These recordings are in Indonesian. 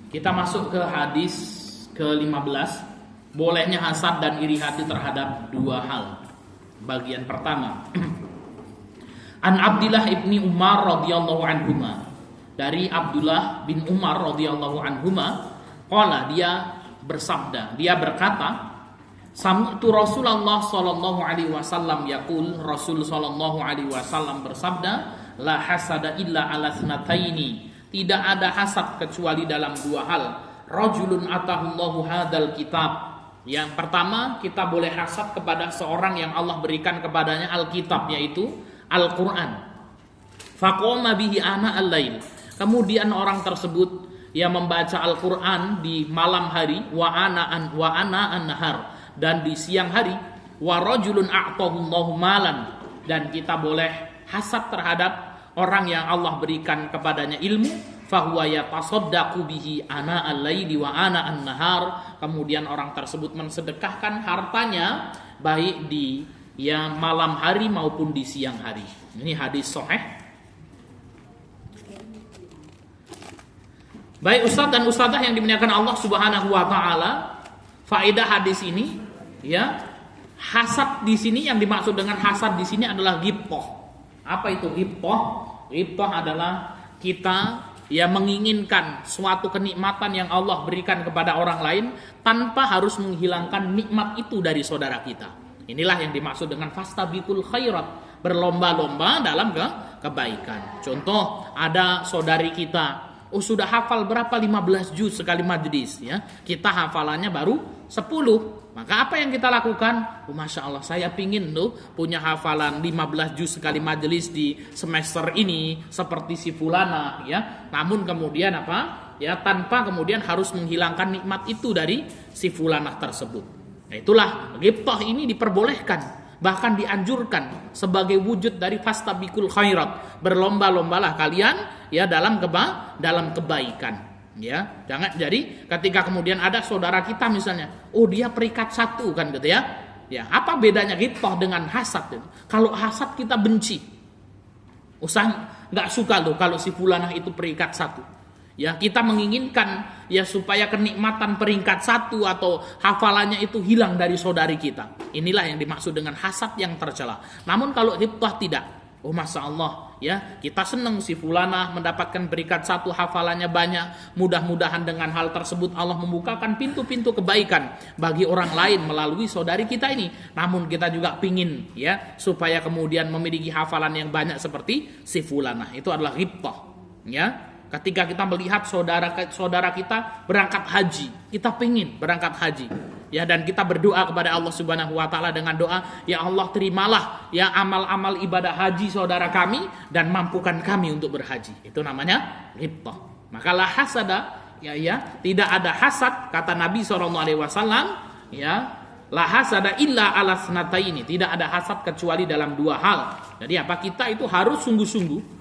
Kita masuk ke hadis ke-15. Bolehnya hasad dan iri hati terhadap dua hal. Bagian pertama. An Abdullah ibni Umar radhiyallahu anhuma. Dari Abdullah bin Umar radhiyallahu anhuma, qala, dia bersabda, dia berkata, sami'tu Rasulullah sallallahu alaihi wasallam yaqul, Rasul sallallahu alaihi wasallam bersabda, la hasada illa ala thnataini. Tidak ada hasad kecuali dalam dua hal. Rajulun atahullahu hadzal kitab. Yang pertama, kita boleh hasad kepada seorang yang Allah berikan kepadanya Alkitab, yaitu Al-Quran. Faqoma bihi ana al-lail. Kemudian orang tersebut yang membaca Al-Quran di malam hari, wa ana an-nahar, dan di siang hari, wa rajulun a'tahullahu malan. Dan kita boleh hasad terhadap orang yang Allah berikan kepadanya ilmu, fahuwa yatasaddaqu bihi ana al-laili wa ana an-nahar. Kemudian orang tersebut mensedekahkan hartanya baik di malam hari maupun di siang hari. Ini hadis sahih. Baik ustaz dan ustazah yang dimuliakan Allah Subhanahu wa taala, faedah hadis ini hasad di sini, yang dimaksud dengan hasad di sini adalah ghibthah. Apa itu ghibthah? Ghibthah adalah kita menginginkan suatu kenikmatan yang Allah berikan kepada orang lain tanpa harus menghilangkan nikmat itu dari saudara kita. Inilah yang dimaksud dengan fastabiqul khairat, berlomba-lomba dalam kebaikan. Contoh, ada saudari kita, sudah hafal berapa 15 juz sekali majelis, kita hafalannya baru 10. Maka apa yang kita lakukan? Masya Allah, saya pingin punya hafalan 15 juz sekali majelis di semester ini seperti si fulana, Namun kemudian tanpa kemudian harus menghilangkan nikmat itu dari si fulanah tersebut. Nah, itulah ghibthah ini diperbolehkan, bahkan dianjurkan sebagai wujud dari fastabiqul khairat. Berlomba-lombalah kalian dalam kebaikan. Jangan jadi ketika kemudian ada saudara kita misalnya, dia peringkat 1 kan gitu apa bedanya ghibthah dengan hasad? Kalau hasad kita benci, nggak suka kalau si fulanah itu peringkat 1. Kita menginginkan supaya kenikmatan peringkat 1 atau hafalannya itu hilang dari saudari kita. Inilah yang dimaksud dengan hasad yang tercela. Namun kalau ghibthah tidak. Masya Allah, kita senang si fulanah mendapatkan peringkat 1, hafalannya banyak. Mudah-mudahan dengan hal tersebut Allah membukakan pintu-pintu kebaikan bagi orang lain melalui saudari kita ini. Namun kita juga pingin supaya kemudian memiliki hafalan yang banyak seperti si fulanah. Itu adalah ghibthah. Ketika kita melihat saudara kita berangkat haji, kita pingin berangkat haji, dan kita berdoa kepada Allah Subhanahu wa taala dengan doa, ya Allah, terimalah amal-amal ibadah haji saudara kami dan mampukan kami untuk berhaji. Itu namanya ghibthah. Maka la hasada, tidak ada hasad, kata Nabi SAW, la hasada illa ala thnataini. Tidak ada hasad kecuali dalam dua hal. Jadi kita itu harus sungguh-sungguh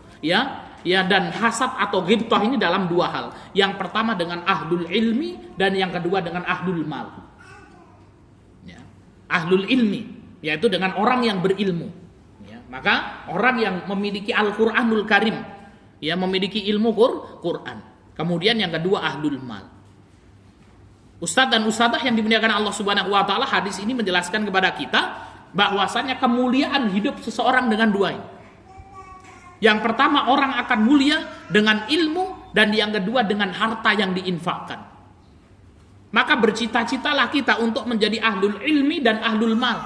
dan hasad atau ghibthah ini dalam dua hal. Yang pertama dengan ahlul ilmi, dan yang kedua dengan ahlul mal. Ahlul ilmi, yaitu dengan orang yang berilmu. Maka orang yang memiliki Al-Quranul Karim, memiliki ilmu Quran. Kemudian yang kedua ahlul mal. Ustadz dan ustadzah yang dimuliakan Allah Subhanahu wa taala, hadis ini menjelaskan kepada kita bahwasanya kemuliaan hidup seseorang dengan dua ini. Yang pertama, orang akan mulia dengan ilmu, dan yang kedua dengan harta yang diinfakkan. Maka bercita-citalah kita untuk menjadi ahlul ilmi dan ahlul mal.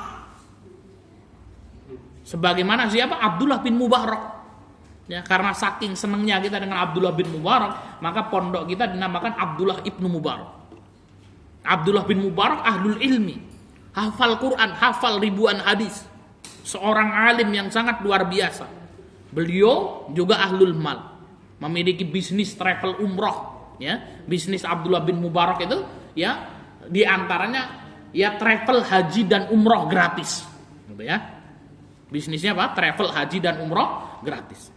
Sebagaimana siapa? Abdullah bin Mubarak. Karena saking senangnya kita dengan Abdullah bin Mubarak, maka pondok kita dinamakan Abdullah ibnu Mubarak. Abdullah bin Mubarak ahlul ilmi, hafal Quran, hafal ribuan hadis, seorang alim yang sangat luar biasa. Beliau juga ahlul mal, memiliki bisnis travel umroh. Bisnis Abdullah bin Mubarak itu di antaranya travel haji dan umroh gratis. Bisnisnya apa? Travel haji dan umroh gratis.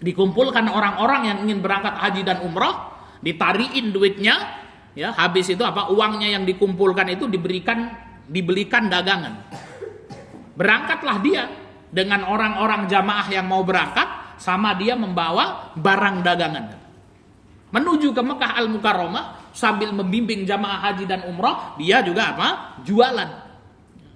Dikumpulkan orang-orang yang ingin berangkat haji dan umroh, ditariin duitnya, habis itu uangnya yang dikumpulkan itu dibelikan dagangan. Berangkatlah dia dengan orang-orang jamaah yang mau berangkat, sama dia membawa barang dagangan. Menuju ke Mekah Al-Mukarramah sambil membimbing jamaah haji dan umrah, dia juga apa? Jualan.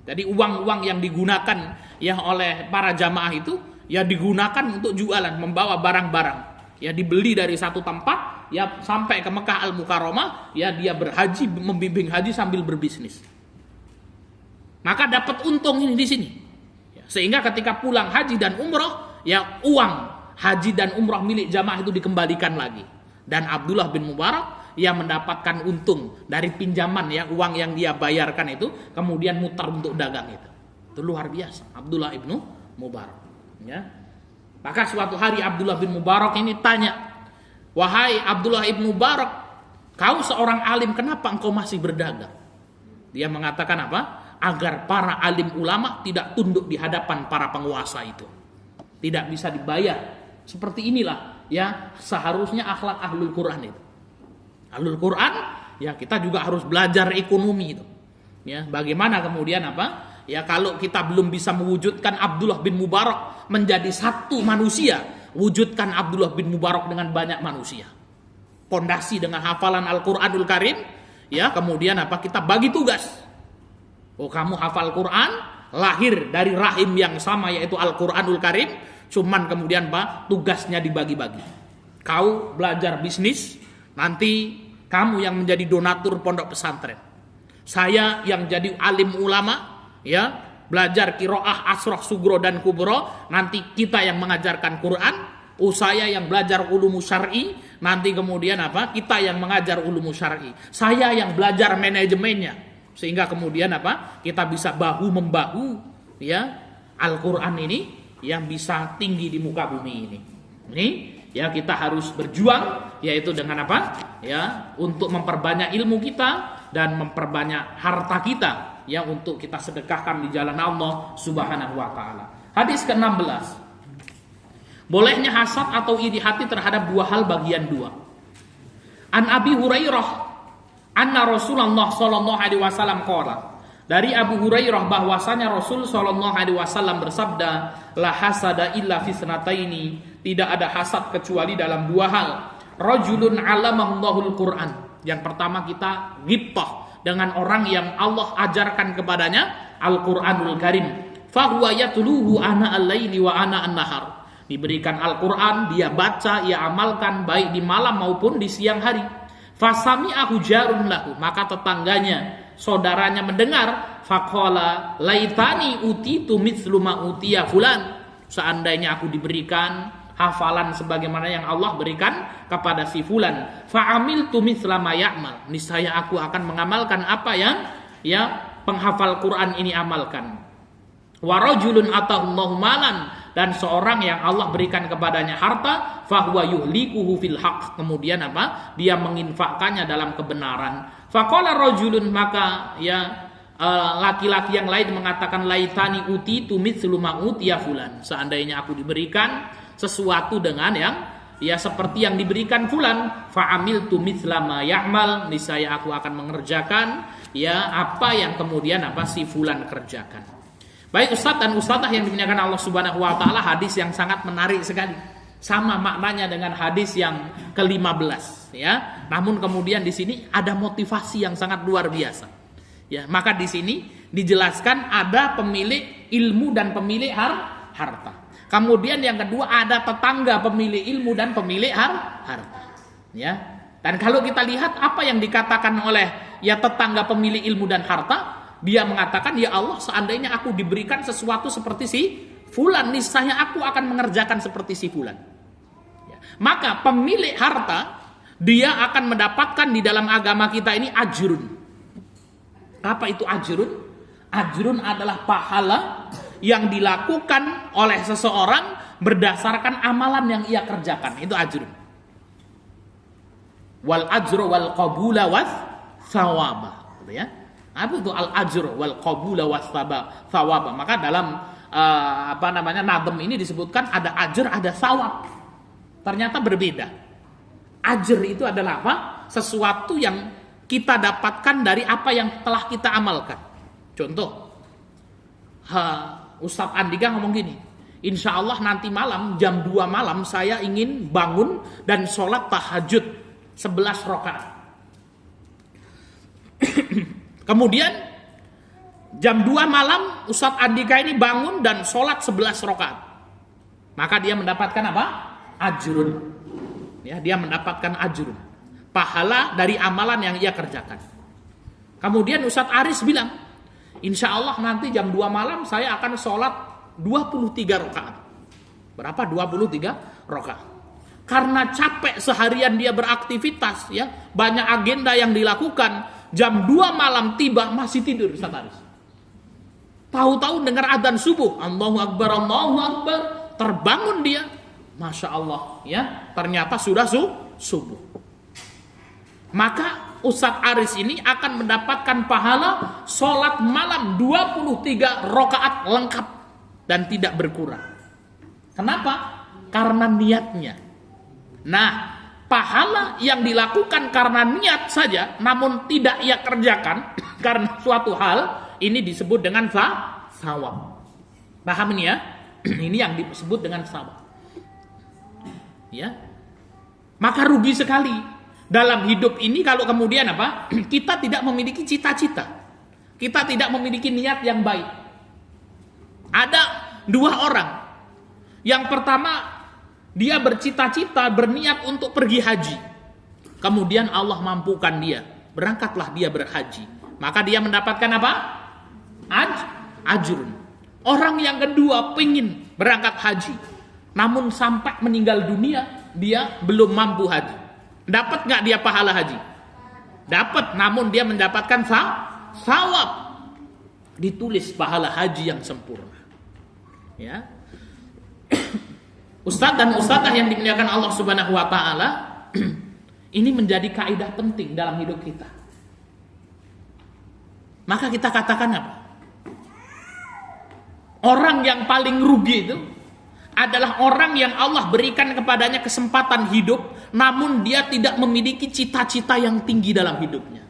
Jadi uang-uang yang digunakan ya oleh para jamaah itu ya digunakan untuk jualan, membawa barang-barang. Ya dibeli dari satu tempat ya sampai ke Mekah Al-Mukarramah, ya dia berhaji, membimbing haji sambil berbisnis. Maka dapat untung ini di sini. Ya, sehingga ketika pulang haji dan umrah, ya uang haji dan umrah milik jamaah itu dikembalikan lagi. Dan Abdullah bin Mubarak yang mendapatkan untung dari pinjaman ya uang yang dia bayarkan itu kemudian mutar untuk dagang itu. Itu luar biasa Abdullah ibnu Mubarak. Ya. Maka suatu hari Abdullah bin Mubarak ini tanya, wahai Abdullah ibnu Mubarak, kau seorang alim, kenapa engkau masih berdagang? Dia mengatakan apa? Agar para alim ulama tidak tunduk di hadapan para penguasa itu, tidak bisa dibayar. Seperti inilah ya seharusnya akhlak ahlul Quran itu. Ahlul Quran ya kita juga harus belajar ekonomi itu. Ya, bagaimana kemudian apa? Ya kalau kita belum bisa mewujudkan Abdullah bin Mubarak menjadi satu manusia, wujudkan Abdullah bin Mubarak dengan banyak manusia. Pondasi dengan hafalan Al-Qur'anul Karim, ya kemudian apa? Kita bagi tugas. Oh, kamu hafal Quran, lahir dari rahim yang sama yaitu Al-Qur'anul Karim, cuman kemudian apa? Tugasnya dibagi-bagi. Kau belajar bisnis, nanti kamu yang menjadi donatur pondok pesantren. Saya yang jadi alim ulama, ya belajar qiraah asroh sugro dan kubro, nanti kita yang mengajarkan Quran. Saya yang belajar ulumu syar'i, nanti kemudian apa? Kita yang mengajar ulumu syar'i. Saya yang belajar manajemennya, sehingga kemudian apa? Kita bisa bahu membahu, ya Al-Quran ini yang bisa tinggi di muka bumi ini. Ini ya kita harus berjuang, yaitu dengan apa? Ya untuk memperbanyak ilmu kita dan memperbanyak harta kita, ya untuk kita sedekahkan di jalan Allah Subhanahu wa taala. Hadis ke-16. Bolehnya hasad atau iri hati terhadap dua hal bagian 2. An Abi Hurairah anna Rasulullah sallallahu alaihi wasallam qala. Dari Abu Hurairah bahwasanya Rasul sallallahu alaihi wasallam bersabda, la hasada illa fi sanataini, tidak ada hasad kecuali dalam dua hal. Rajulun 'allamahul Qur'an. Yang pertama kita ghibtah dengan orang yang Allah ajarkan kepadanya Al-Qur'anul Karim. Fa huwa yatluhu ana al-laili wa ana an-nahar. Diberikan Al-Quran, dia baca, ia amalkan baik di malam maupun di siang hari. Fasami'ahu jarun lahu, maka tetangganya, saudaranya mendengar, faqala laitani utitu mithlu ma utiya fulan. Seandainya aku diberikan hafalan sebagaimana yang Allah berikan kepada si fulan, fa'amiltu mithla ma ya'mal, niscaya aku akan mengamalkan apa yang ya penghafal Quran ini amalkan. Wa rajulun atahullahu malan, dan seorang yang Allah berikan kepadanya harta, fahuwa yuhlikuhu fil haq, kemudian apa? Dia menginfakkannya dalam kebenaran. Faqala rajulun, maka ya laki-laki yang lain mengatakan laitani utitu mithlu ma utiya fulan. Seandainya aku diberikan sesuatu dengan yang ya seperti yang diberikan fulan, fa'amiltu mithla ma ya'mal, niscaya aku akan mengerjakan ya apa yang kemudian apa si fulan kerjakan. Baik Ustadz dan Ustadzah yang dimuliakan Allah Subhanahu wa taala, hadis yang sangat menarik sekali. Sama maknanya dengan hadis yang ke-15 ya. Namun kemudian di sini ada motivasi yang sangat luar biasa. Ya, maka di sini dijelaskan ada pemilik ilmu dan pemilik harta. Kemudian yang kedua ada tetangga pemilik ilmu dan pemilik harta. Ya. Dan kalau kita lihat apa yang dikatakan oleh ya tetangga pemilik ilmu dan harta, dia mengatakan, ya Allah, seandainya aku diberikan sesuatu seperti si fulan, niscaya aku akan mengerjakan seperti si fulan. Ya. Maka pemilik harta, dia akan mendapatkan di dalam agama kita ini ajrun. Apa itu ajrun? Ajrun adalah pahala yang dilakukan oleh seseorang berdasarkan amalan yang ia kerjakan. Itu ajrun. Wal ajru wal qabula was thawaba. Gitu ya. Apa itu al-ajr wal qabula was thawab? Maka dalam nadem ini disebutkan ada ajr, ada thawab. Ternyata berbeda. Ajr itu adalah apa? Sesuatu yang kita dapatkan dari apa yang telah kita amalkan. Contoh, Ustadz Andika ngomong gini, insya Allah nanti malam jam 2 malam saya ingin bangun dan sholat tahajud 11 rakaat. Kemudian jam 2 malam Ustadz Andika ini bangun dan sholat 11 rakaat. Maka dia mendapatkan apa? Ajrun. Ya, dia mendapatkan ajrun. Pahala dari amalan yang ia kerjakan. Kemudian Ustadz Aris bilang, insya Allah nanti jam 2 malam saya akan sholat 23 rakaat. Berapa? 23 rakaat. Karena capek seharian dia beraktivitas, ya, banyak agenda yang dilakukan. Jam 2 malam tiba masih tidur Ustadz Aris. Tahu-tahu dengar adzan subuh, Allahu Akbar, Allahu Akbar, terbangun dia, Masya Allah, ya, ternyata sudah subuh. Maka Ustadz Aris ini akan mendapatkan pahala sholat malam 23 rakaat lengkap dan tidak berkurang. Kenapa? Karena niatnya. Nah, pahala yang dilakukan karena niat saja, namun tidak ia kerjakan karena suatu hal, ini disebut dengan sawab. Paham ini ya? Ini yang disebut dengan sawab. Ya. Maka rugi sekali dalam hidup ini kalau kemudian apa? Kita tidak memiliki cita-cita. Kita tidak memiliki niat yang baik. Ada 2 orang. Yang pertama, dia bercita-cita, berniat untuk pergi haji. Kemudian Allah mampukan dia. Berangkatlah dia berhaji. Maka dia mendapatkan apa? Ajrun. Orang yang kedua pengen berangkat haji, namun sampai meninggal dunia dia belum mampu haji. Dapat nggak dia pahala haji? Dapat, namun dia mendapatkan sawab. Ditulis pahala haji yang sempurna. Ya. Ustadz dan ustadzah yang dimuliakan Allah Subhanahu wa taala, ini menjadi kaidah penting dalam hidup kita. Maka kita katakan apa? Orang yang paling rugi itu adalah orang yang Allah berikan kepadanya kesempatan hidup, namun dia tidak memiliki cita-cita yang tinggi dalam hidupnya.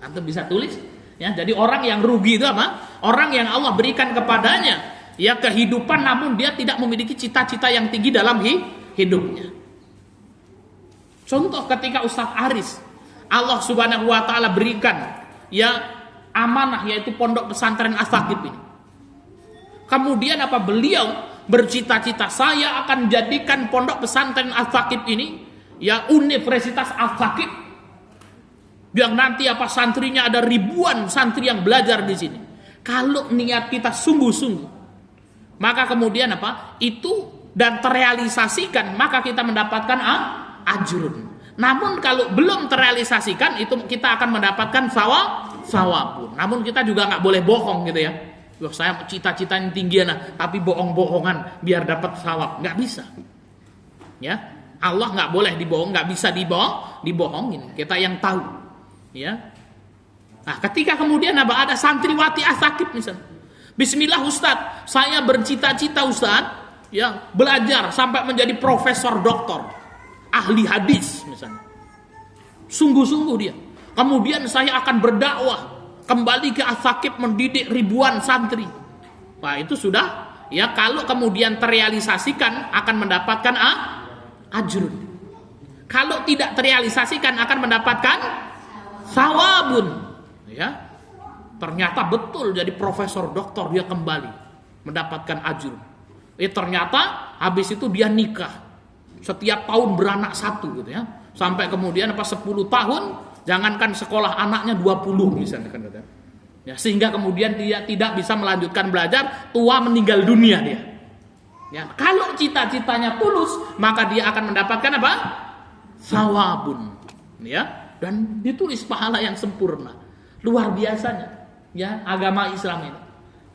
Antum bisa tulis, ya. Jadi orang yang rugi itu apa? Orang yang Allah berikan kepadanya ya kehidupan, namun dia tidak memiliki cita-cita yang tinggi dalam hidupnya. Contoh ketika Ustadz Aris, Allah Subhanahu wa taala berikan ya amanah, yaitu pondok pesantren As-Saqib ini. Kemudian apa? Beliau bercita-cita, saya akan jadikan pondok pesantren As-Saqib ini ya Universitas As-Saqib, yang nanti apa santrinya ada ribuan santri yang belajar di sini. Kalau niat kita sungguh-sungguh, maka kemudian apa? Itu dan terrealisasikan, maka kita mendapatkan ajrun. Namun kalau belum terrealisasikan, itu kita akan mendapatkan sawabun. Namun kita juga nggak boleh bohong gitu ya. Loh, saya cita-citanya tinggi tapi bohong-bohongan biar dapat sawab, nggak bisa. Ya, Allah nggak boleh dibohong, nggak bisa dibohongin. Kita yang tahu. Ya. Nah, ketika kemudian ada santriwati As-Saqib misalnya, Bismillah Ustadz, saya bercita-cita Ustadz, ya belajar sampai menjadi profesor doktor, ahli hadis misalnya. Sungguh-sungguh dia. Kemudian saya akan berdakwah kembali ke As-Saqib mendidik ribuan santri. Wah, itu sudah ya, kalau kemudian terrealisasikan akan mendapatkan ajrun. Kalau tidak terrealisasikan akan mendapatkan sawabun. Ya. Ternyata betul jadi profesor doktor, dia kembali mendapatkan ajrun. Ternyata habis itu dia nikah. Setiap tahun beranak 1 gitu ya. Sampai kemudian 10 tahun, jangankan sekolah anaknya 20 misalnya kan. Ya, sehingga kemudian dia tidak bisa melanjutkan belajar, tua meninggal dunia dia. Ya, kalau cita-citanya tulus, maka dia akan mendapatkan apa? Sawabun. Ya, dan ditulis pahala yang sempurna. Luar biasanya ya agama Islam ini.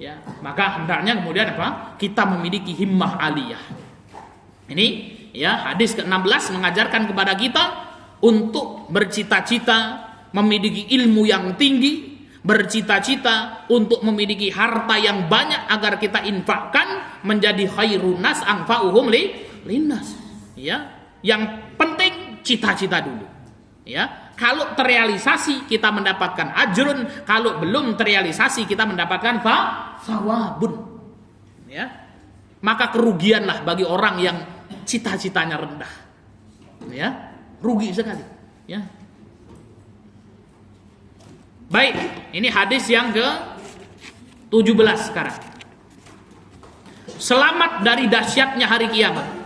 Ya, maka hendaknya kemudian apa? Kita memiliki himmah aliyah. Ini ya hadis ke-16 mengajarkan kepada kita untuk bercita-cita memiliki ilmu yang tinggi, bercita-cita untuk memiliki harta yang banyak agar kita infakkan menjadi khairun nas anfa'uhum linnas. Ya, yang penting cita-cita dulu. Ya, kalau terrealisasi kita mendapatkan ajrun, kalau belum terrealisasi kita mendapatkan sawabun. Ya, maka kerugianlah bagi orang yang cita-citanya rendah. Ya. rugi sekali, ya. Baik, ini hadis yang ke-17 sekarang. Selamat dari dahsyatnya hari kiamat.